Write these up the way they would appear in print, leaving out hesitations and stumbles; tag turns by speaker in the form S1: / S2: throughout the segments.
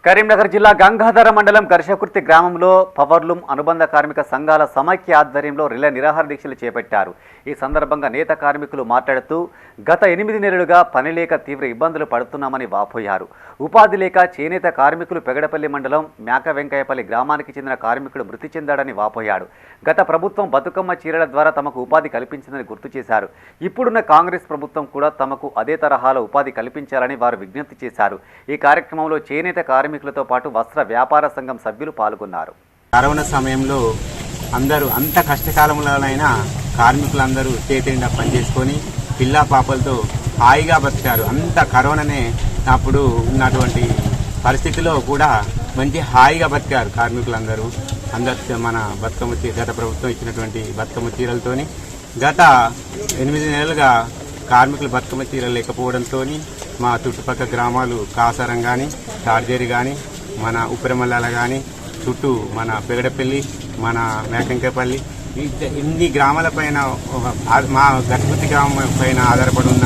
S1: కరీంనగర్ జిల్లా గంగాధర మండలం గర్షకుర్తి గ్రామంలో పవర్లూమ్ అనుబంధ కార్మిక సంఘాల సమైక్య ఆధ్వర్యంలో రిలే నిరాహార దీక్షలు చేపట్టారు. ఈ సందర్భంగా నేత కార్మికులు మాట్లాడుతూ గత 8 నెలలుగా పని లేక తీవ్ర ఇబ్బందులు పడుతున్నామని వాపోయారు. ఉపాధి లేక చేనేత కార్మికులు పెగడపల్లి మండలం మేక వెంకయ్యపల్లి గ్రామానికి చెందిన కార్మికుడు మృతి చెందాడని వాపోయాడు. గత ప్రభుత్వం బతుకమ్మ చీరల ద్వారా తమకు ఉపాధి కల్పించిందని గుర్తు చేశారు. ఇప్పుడున్న కాంగ్రెస్ ప్రభుత్వం కూడా తమకు అదే తరహాలో ఉపాధి కల్పించాలని వారు విజ్ఞప్తి చేశారు. ఈ కార్యక్రమంలో చేనేత కార్మికులతో పాటు వస్త్ర వ్యాపార సంఘం సభ్యులు పాల్గొన్నారు.
S2: కరోనా సమయంలో అందరూ అంత కష్టకాలంలోనైనా కార్మికులందరూ చేతిండా పనిచేసుకొని పిల్లా పాపలతో హాయిగా బతికారు. అంత కరోనానే అప్పుడు ఉన్నటువంటి పరిస్థితిలో కూడా మంచి హాయిగా బతికారు కార్మికులందరూ. అందరు మన బతుకమ్మ గత ప్రభుత్వం ఇచ్చినటువంటి బతుకమ్మ చీరలతోని గత 8 నెలలుగా కార్మికులు బతుకమ్మ చీరలు లేకపోవడంతో మా చుట్టుపక్కల గ్రామాలు కాసారం కానీ చార్జేరి కానీ మన ఉప్పెరమల్లాల కానీ చుట్టూ మన పెగడపల్లి మన మేకంకేపల్లి ఇన్ని గ్రామాల పైన మా గర్భవతి గ్రామం పైన ఆధారపడి ఉన్న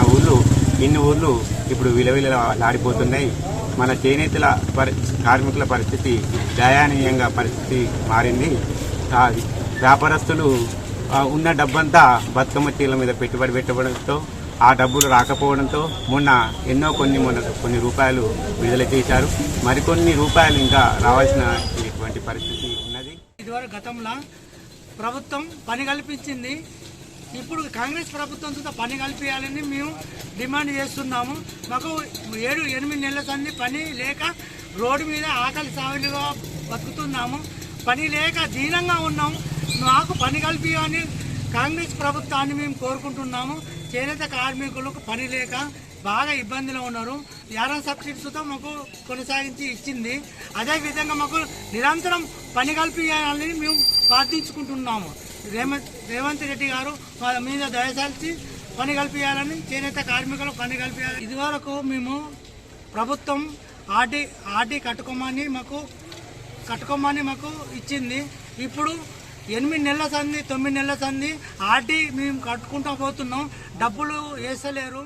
S2: ఇన్ని ఊళ్ళు ఇప్పుడు విలవిలలాడిపోతున్నాయి. మన చేనేతల కార్మికుల పరిస్థితి దయానీయంగా పరిస్థితి మారింది. వ్యాపారస్తులు ఉన్న డబ్బంతా బతుకమ్మ చీరల మీద పెట్టుబడి పెట్టడంతో ఆ డబ్బులు రాకపోవడంతో కొన్ని రూపాయలు విడుదల చేశారు. మరికొన్ని రూపాయలు ఇంకా రావాల్సిన పరిస్థితి ఉన్నది.
S3: ఇదివరకు గతంలో ప్రభుత్వం పని కల్పించింది. ఇప్పుడు కాంగ్రెస్ ప్రభుత్వంతో పని కల్పించాలని మేము డిమాండ్ చేస్తున్నాము. మాకు 7-8 నెలల సంది పని లేక రోడ్డు మీద ఆకలి సాగులుగా బతుకుతున్నాము. పని లేక దీనంగా ఉన్నాము. మాకు పని కల్పించాలని కాంగ్రెస్ ప్రభుత్వాన్ని మేము కోరుకుంటున్నాము. చేనేత కార్మికులకు పని లేక బాగా ఇబ్బందిలో ఉన్నారు. యారా సబ్సిడీస్తో మాకు కొనసాగించి ఇచ్చింది. అదేవిధంగా మాకు నిరంతరం పని కల్పించాలని మేము ప్రార్థించుకుంటున్నాము. రేవంత్ రెడ్డి గారు మా మీద దయచేసి పని కల్పించాలని చేనేత కార్మికులు పని కల్పించాలి. ఇదివరకు మేము ప్రభుత్వం ఆర్డీ కట్టుకోమని మాకు ఇచ్చింది. ఇప్పుడు 8 నెలల సంది 9 నెలల సంది ఆర్డీ మేము కట్టుకుంటూ పోతున్నాం. డబ్బులు వేసలేరు.